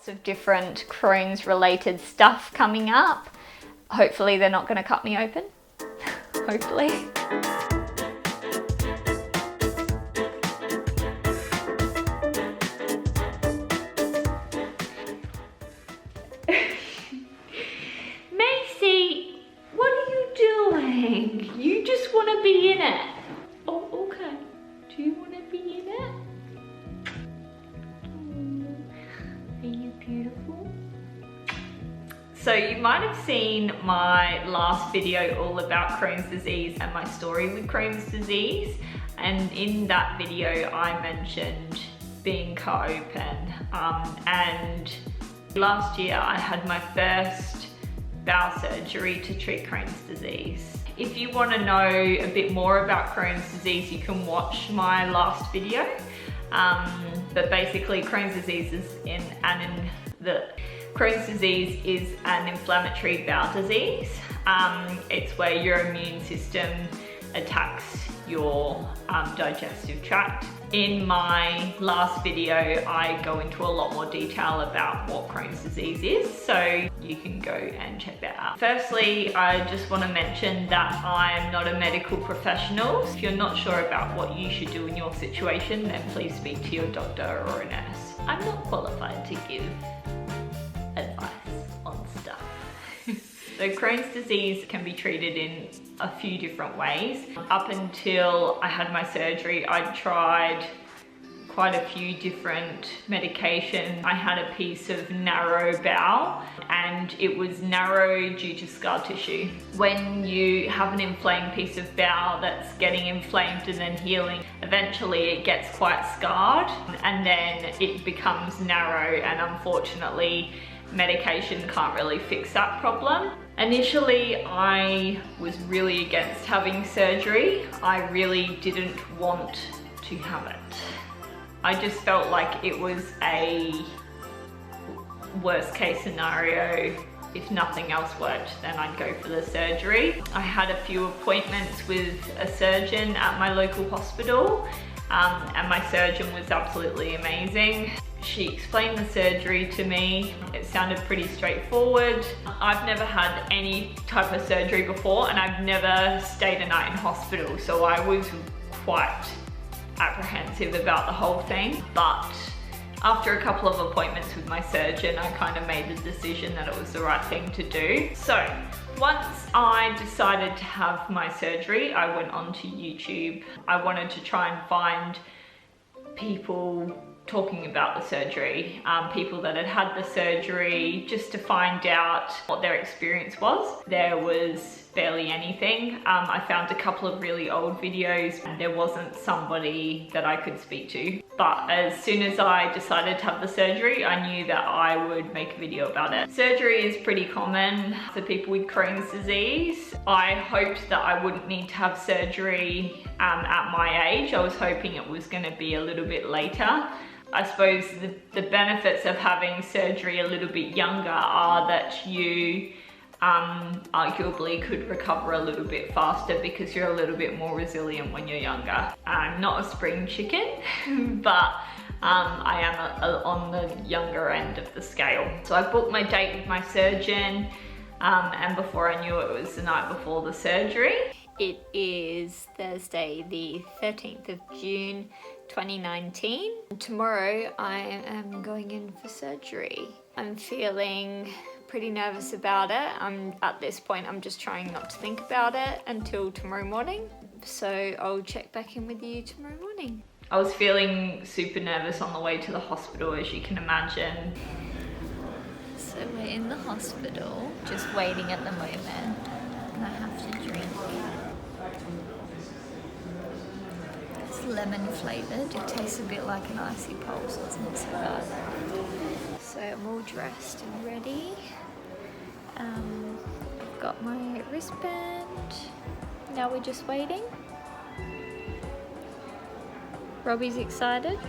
of different Crohn's related stuff coming up. Hopefully they're not going to cut me open. Hopefully. Macy, what are you doing? You just want to be in it. Oh, okay. Do you want to be in it? Are you beautiful? So you might have seen my last video all about Crohn's disease and my story with Crohn's disease. And in that video, I mentioned being cut open. And last year I had my first bowel surgery to treat Crohn's disease. If you want to know a bit more about Crohn's disease, you can watch my last video. But basically, Crohn's disease is Crohn's disease is an inflammatory bowel disease. It's where your immune system attacks your digestive tract. In my last video, I go into a lot more detail about what Crohn's disease is, so you can go and check that out. Firstly, I just want to mention that I am not a medical professional. If you're not sure about what you should do in your situation, then please speak to your doctor or a nurse. I'm not qualified to give advice on stuff. So Crohn's disease can be treated in a few different ways. Up until I had my surgery, I tried quite a few different medications. I had a piece of narrow bowel, and it was narrow due to scar tissue. When you have an inflamed piece of bowel that's getting inflamed and then healing, eventually it gets quite scarred and then it becomes narrow, and unfortunately medication can't really fix that problem. Initially, I was really against having surgery. I really didn't want to have it. I just felt like it was a worst case scenario. If nothing else worked, then I'd go for the surgery. I had a few appointments with a surgeon at my local hospital, and my surgeon was absolutely amazing. She explained the surgery to me. It sounded pretty straightforward. I've never had any type of surgery before, and I've never stayed a night in hospital, so I was quite apprehensive about the whole thing. But after a couple of appointments with my surgeon, I kind of made the decision that it was the right thing to do. So once I decided to have my surgery, I went onto YouTube. I wanted to try and find people talking about the surgery, people that had had the surgery, just to find out what their experience was. There was barely anything. I found a couple of really old videos and there wasn't somebody that I could speak to. But as soon as I decided to have the surgery, I knew that I would make a video about it. Surgery is pretty common for people with Crohn's disease. I hoped that I wouldn't need to have surgery at my age. I was hoping it was going to be a little bit later. I suppose the benefits of having surgery a little bit younger are that you arguably could recover a little bit faster because you're a little bit more resilient when you're younger. I'm not a spring chicken, but I am on the younger end of the scale. So I booked my date with my surgeon, and before I knew it was the night before the surgery. It is Thursday, the 13th of June, 2019. Tomorrow I am going in for surgery. I'm feeling pretty nervous about it. At this point, I'm just trying not to think about it until tomorrow morning. So I'll check back in with you tomorrow morning. I was feeling super nervous on the way to the hospital, as you can imagine. So we're in the hospital, just waiting at the moment. And I have to drink. It's lemon flavoured. It tastes a bit like an icy pulse, so it's not so bad. So I'm all dressed and ready. I've got my wristband. Now we're just waiting. Robbie's excited.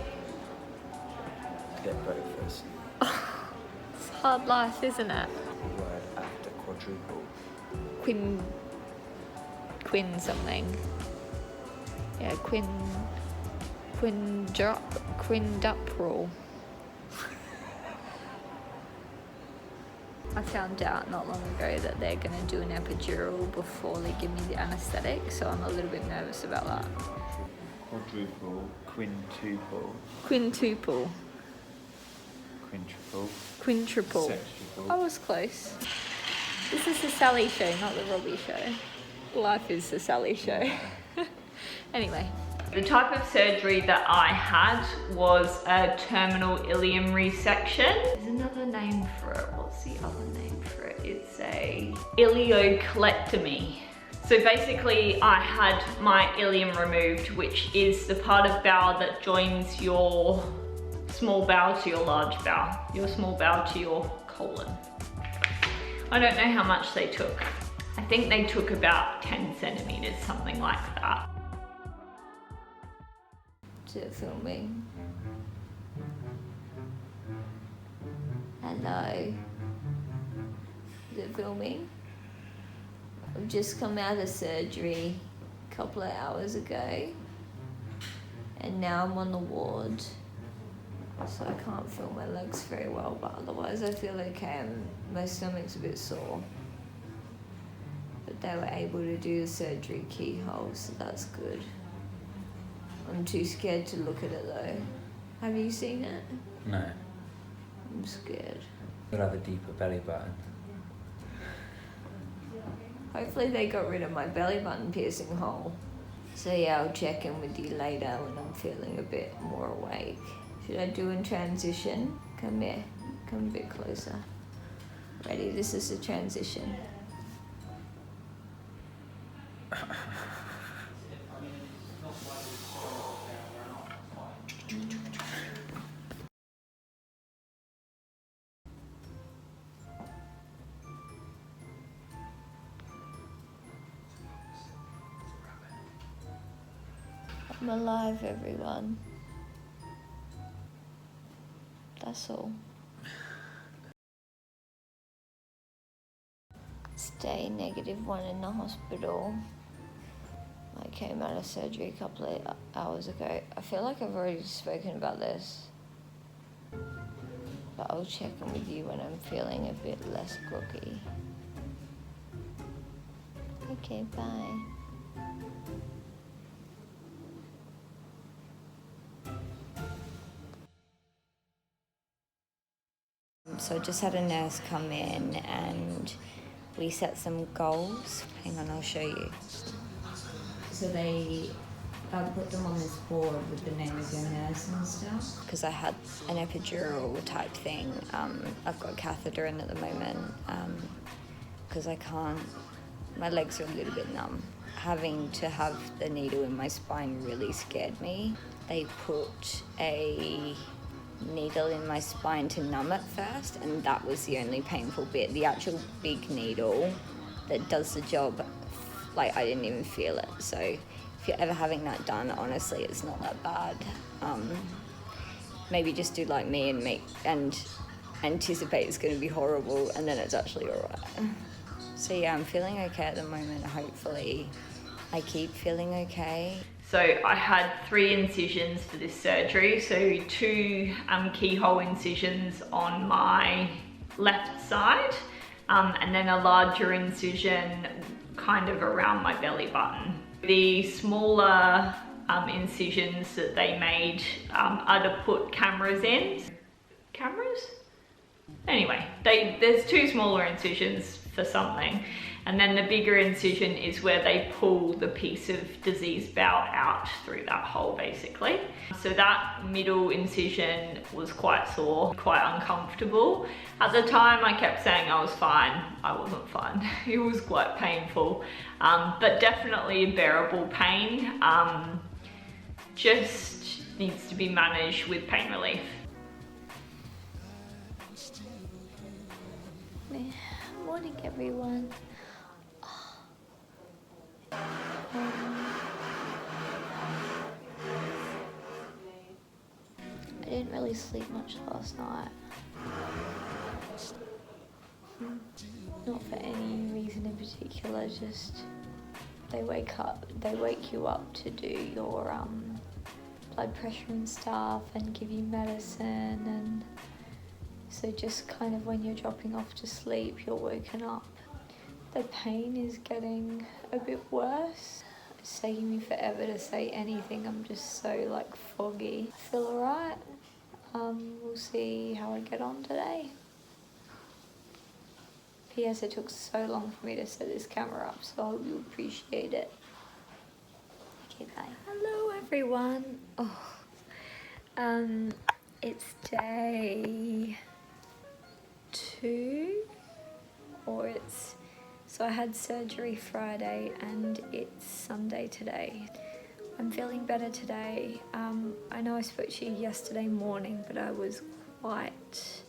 Get breakfast. It's a hard life, isn't it? Right after quadruple. Quin something. Yeah, quintuple. I found out not long ago that they're going to do an epidural before they give me the anaesthetic, so I'm a little bit nervous about that. Quadruple, quintuple, Quintuple. quintuple, Quintuple. sextuple. I was close. This is the Sally show, not the Robbie show. Life is the Sally show. Anyway. The type of surgery that I had was a terminal ileum resection. There's another name for it. What's the other name for it? It's a ILEOCOLECTOmy. So basically I had my ileum removed, which is the part of bowel that joins your small bowel to your large bowel, your small bowel to your colon. I don't know how much they took. I think they took about 10 centimeters, something like that. Is it filming? Hello? Is it filming? I've just come out of surgery a couple of hours ago, and now I'm on the ward, so I can't feel my legs very well, but otherwise I feel okay. My stomach's a bit sore, but they were able to do the surgery keyhole, so that's good. I'm too scared to look at it though. Have you seen it? No. I'm scared. You'll have a deeper belly button. Hopefully they got rid of my belly button piercing hole. So yeah, I'll check in with you later when I'm feeling a bit more awake. Should I do a transition? Come here, come a bit closer. Ready, this is a transition. I'm alive, everyone. That's all. Stay -1 in the hospital. I came out of surgery a couple of hours ago. I feel like I've already spoken about this, but I'll check in with you when I'm feeling a bit less groggy. Okay, bye. So I just had a nurse come in and we set some goals. Hang on, I'll show you. So I put them on this board with the name of your nurse and stuff. Because I had an epidural type thing. I've got a catheter in at the moment because I can't, my legs are a little bit numb. Having to have the needle in my spine really scared me. They put a needle in my spine to numb it first, and that was the only painful bit. The actual big needle that does the job, like, I didn't even feel it. So if you're ever having that done, honestly, it's not that bad. Maybe just do like me and anticipate it's going to be horrible, and then it's actually all right. So yeah, I'm feeling okay at the moment. Hopefully I keep feeling okay. So I had 3 incisions for this surgery. So 2 keyhole incisions on my left side, and then a larger incision kind of around my belly button. The smaller incisions that they made are to put cameras in. Cameras? Anyway, there's 2 smaller incisions for something. And then the bigger incision is where they pull the piece of diseased bowel out through that hole, basically. So that middle incision was quite sore, quite uncomfortable. At the time, I kept saying I was fine. I wasn't fine. It was quite painful, but definitely a bearable pain. Just needs to be managed with pain relief. Morning, everyone. I didn't really sleep much last night. Not for any reason in particular, just they wake you up to do your blood pressure and stuff and give you medicine, and So just kind of when you're dropping off to sleep, you're woken up. The pain is getting a bit worse. It's taking me forever to say anything. I'm just so like foggy. I feel alright. We'll see how I get on today. P.S. it took so long for me to set this camera up, so I hope you appreciate it. Okay, bye. Hello everyone. It's day 2, so I had surgery Friday and it's Sunday today. I'm feeling better today. I know I spoke to you yesterday morning, but I was quite,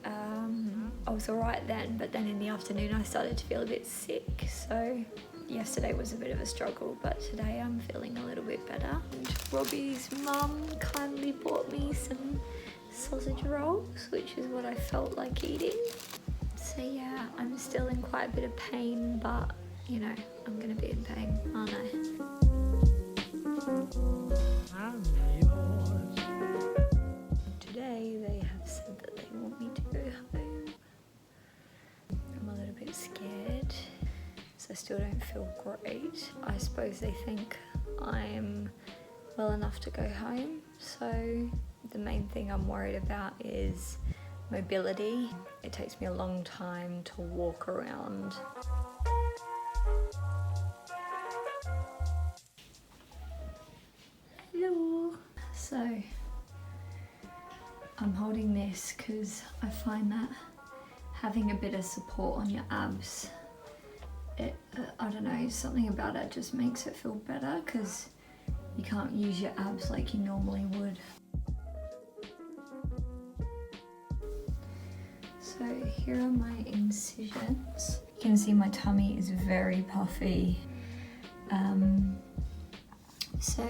I was alright then, but then in the afternoon I started to feel a bit sick, so yesterday was a bit of a struggle, but today I'm feeling a little bit better. And Robbie's mum kindly bought me some sausage rolls, which is what I felt like eating. So yeah, I'm still in quite a bit of pain, but you know, I'm gonna be in pain, aren't I? Today they have said that they want me to go home. I'm a little bit scared, so I still don't feel great. I suppose they think I'm well enough to go home, so the main thing I'm worried about is mobility. It takes me a long time to walk around. Hello. So I'm holding this because I find that having a bit of support on your abs, I don't know, something about it just makes it feel better because you can't use your abs like you normally would. So here are my incisions. You can see my tummy is very puffy. So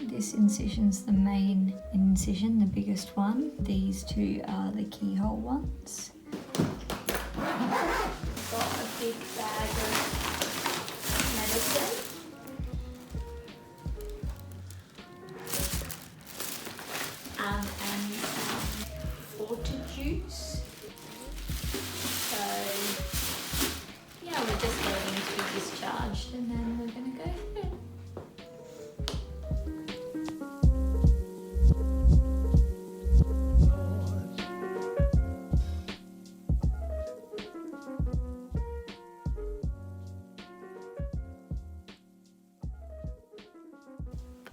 this incision's the main incision, the biggest one. These two are the keyhole ones. Got a big bag of medicine. And water juice. So yeah, we're just waiting to be discharged and then we're gonna go home.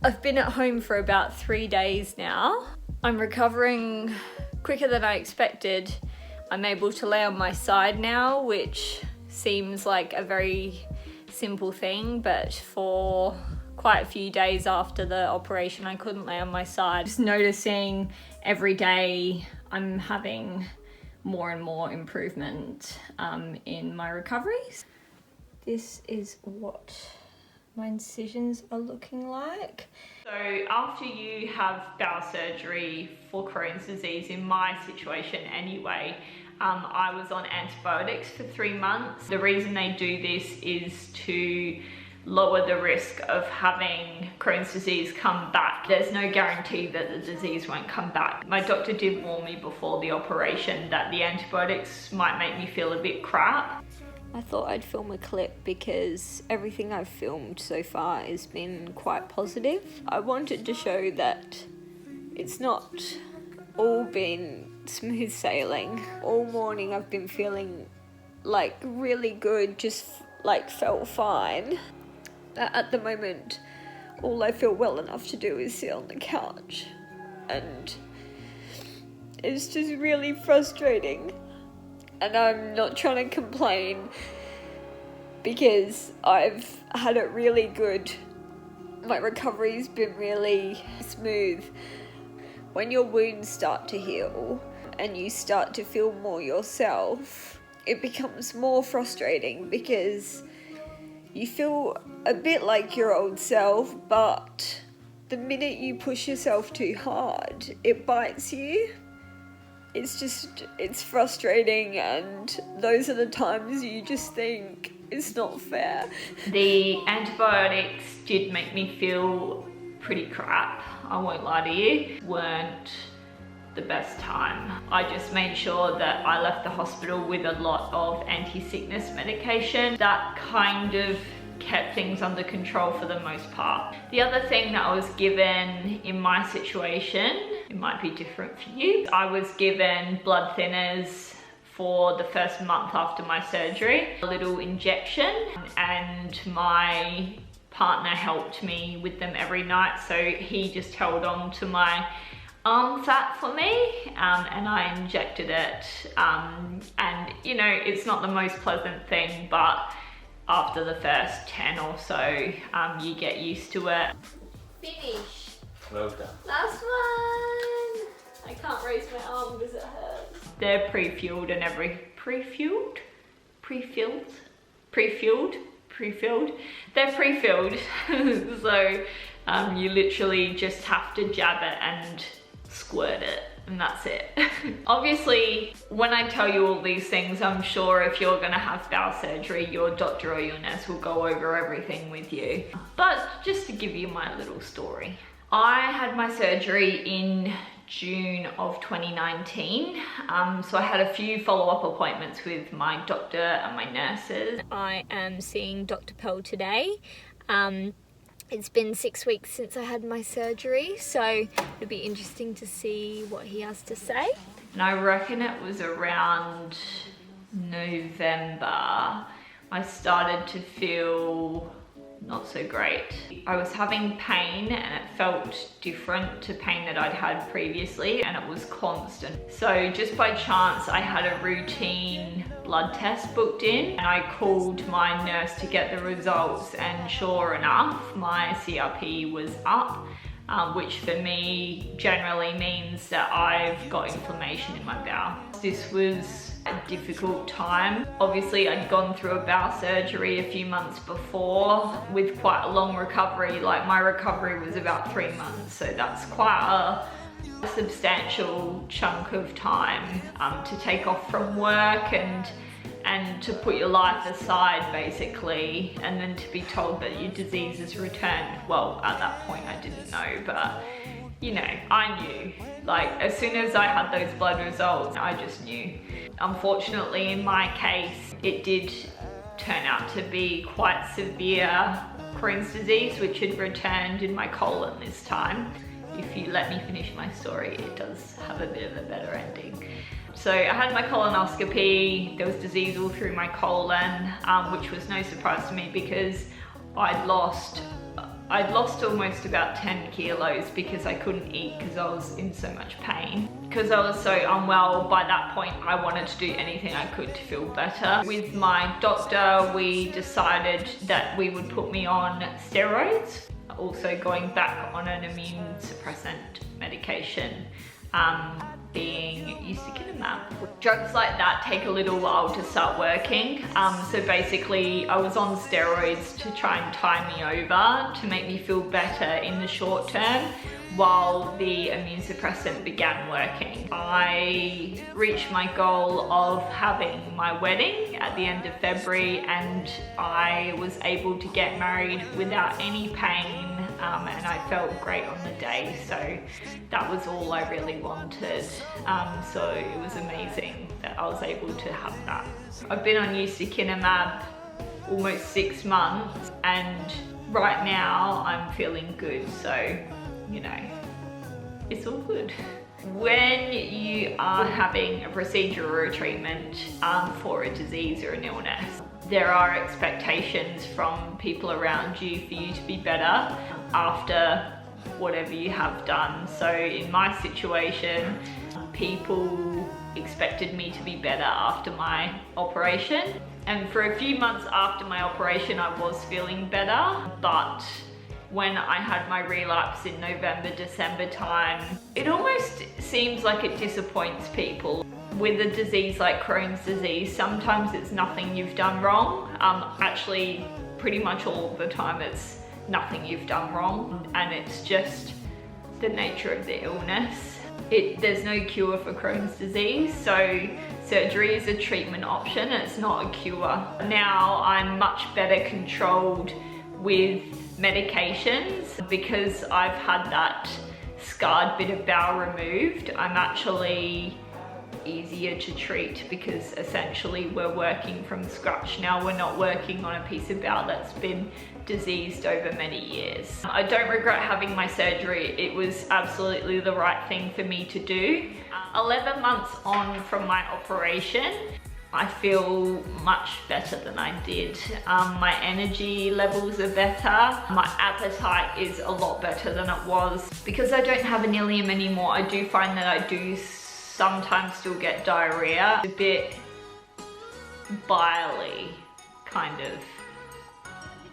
I've been at home for about 3 days now. I'm recovering quicker than I expected. I'm able to lay on my side now, which seems like a very simple thing, but for quite a few days after the operation, I couldn't lay on my side. Just noticing every day I'm having more and more improvement in my recoveries. This is what my incisions are looking like. So after you have bowel surgery for Crohn's disease, in my situation anyway, I was on antibiotics for 3 months. The reason they do this is to lower the risk of having Crohn's disease come back. There's no guarantee that the disease won't come back. My doctor did warn me before the operation that the antibiotics might make me feel a bit crap. I thought I'd film a clip because everything I've filmed so far has been quite positive. I wanted to show that it's not all been smooth sailing. All morning I've been feeling like really good, just like felt fine. At the moment, all I feel well enough to do is sit on the couch, and it's just really frustrating. And I'm not trying to complain because I've had it really good. My recovery's been really smooth. When your wounds start to heal and you start to feel more yourself, it becomes more frustrating because you feel a bit like your old self, but the minute you push yourself too hard, it bites you. It's frustrating, and those are the times you just think it's not fair. The antibiotics did make me feel pretty crap, I won't lie to you. Weren't the best time. I just made sure that I left the hospital with a lot of anti-sickness medication. That kind of kept things under control for the most part. The other thing that I was given in my situation, it might be different for you, I was given blood thinners for the first month after my surgery, a little injection, and my partner helped me with them every night, so he just held on to my arm fat for me, and I injected it, and you know, it's not the most pleasant thing, but after the first 10 or so, you get used to it. Finish. Well done. Last one. I can't raise my arm because it hurts. They're pre-fueled and pre-filled. They're pre-filled, so you literally just have to jab it and squirt it, and that's it. Obviously, when I tell you all these things, I'm sure if you're gonna have bowel surgery, your doctor or your nurse will go over everything with you. But just to give you my little story. I had my surgery in June of 2019, so I had a few follow-up appointments with my doctor and my nurses. I am seeing Dr. Pearl today. It's been 6 weeks since I had my surgery, so it'll be interesting to see what he has to say. And I reckon it was around November I started to feel not so great. I was having pain and it felt different to pain that I'd had previously, and it was constant. So just by chance I had a routine blood test booked in, and I called my nurse to get the results, and sure enough my CRP was up, which for me generally means that I've got inflammation in my bowel. This was a difficult time. Obviously I'd gone through a bowel surgery a few months before with quite a long recovery. Like, my recovery was about 3 months, so that's quite a substantial chunk of time to take off from work and to put your life aside basically, and then to be told that your disease has returned. Well, at that point I didn't know, but you know, I knew. Like, as soon as I had those blood results, I just knew. Unfortunately, in my case, it did turn out to be quite severe Crohn's disease, which had returned in my colon this time. If you let me finish my story, it does have a bit of a better ending. So I had my colonoscopy, there was disease all through my colon, which was no surprise to me because I'd lost almost about 10 kilos because I couldn't eat because I was in so much pain. Because I was so unwell, by that point I wanted to do anything I could to feel better. With my doctor, we decided that we would put me on steroids, also going back on an immune suppressant medication, being ILEOCOLECTOmy. Drugs like that take a little while to start working. So basically I was on steroids to try and tie me over to make me feel better in the short term while the immune suppressant began working. I reached my goal of having my wedding at the end of February, and I was able to get married without any pain, and I felt great on the day, so that was all I really wanted. So it was amazing that I was able to have that. I've been on ILEOCOLECTOmy almost 6 months, and right now I'm feeling good, so you know, it's all good. When you are having a procedure or a treatment for a disease or an illness, there are expectations from people around you for you to be better after whatever you have done. So in my situation, people expected me to be better after my operation. And for a few months after my operation, I was feeling better, but when I had my relapse in November, December time, it almost seems like it disappoints people. With a disease like Crohn's disease, sometimes it's nothing you've done wrong. Actually, pretty much all of the time it's nothing you've done wrong, and it's just the nature of the illness. There's no cure for Crohn's disease, so surgery is a treatment option, it's not a cure. Now I'm much better controlled with medications because I've had that scarred bit of bowel removed, I'm actually easier to treat because essentially we're working from scratch now. We're not working on a piece of bowel that's been diseased over many years. I don't regret having my surgery. It was absolutely the right thing for me to do. 11 months on from my operation, I feel much better than I did. My energy levels are better. My appetite is a lot better than it was. Because I don't have an ileum anymore, I do find that I do sometimes still get diarrhea. A bit biliary, kind of.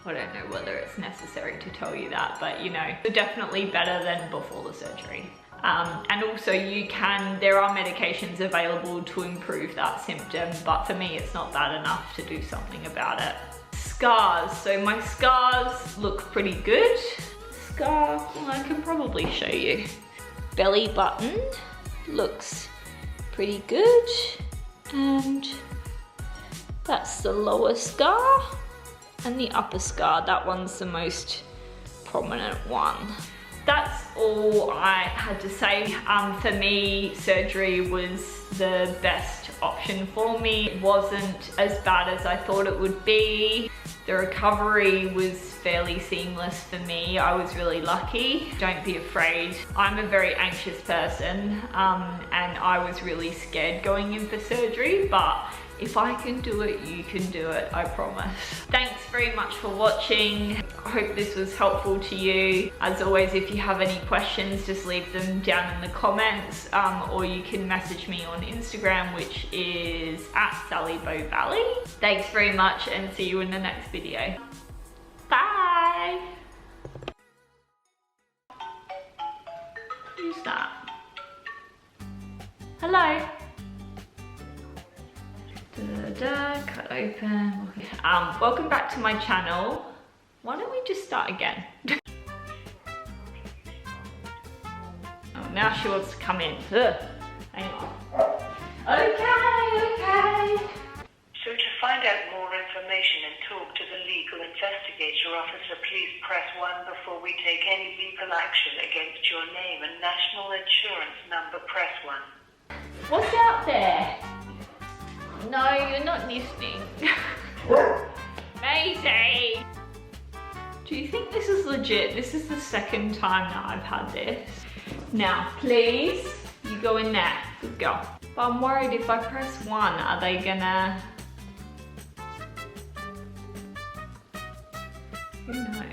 I don't know whether it's necessary to tell you that, but you know, definitely better than before the surgery. And also there are medications available to improve that symptom, but for me it's not that enough to do something about it. Scars, so my scars look pretty good. Well, I can probably show you. Belly button looks pretty good, and that's the lower scar, and the upper scar, that one's the most prominent one. That's all I had to say. For me, surgery was the best option for me. It wasn't as bad as I thought it would be. The recovery was fairly seamless for me. I was really lucky. Don't be afraid. I'm a very anxious person, and I was really scared going in for surgery, but if I can do it, you can do it, I promise. Thanks very much for watching. I hope this was helpful to you. As always, if you have any questions, just leave them down in the comments, or you can message me on Instagram, which is @SallyBoebally. Thanks very much, and see you in the next video. Bye! Who's that? Hello? Cut open. Welcome back to my channel. Why don't we just start again? Oh, now she wants to come in. Ugh. Hang on. Okay. So to find out more information and talk to the legal investigator officer, please press 1 before we take any legal action against your name and national insurance number. Press 1. What's out there? No, you're not listening. Maisie! Do you think this is legit? This is the second time that I've had this. Now, please, you go in there. Good girl. But I'm worried if I press 1, are they gonna... Who knows?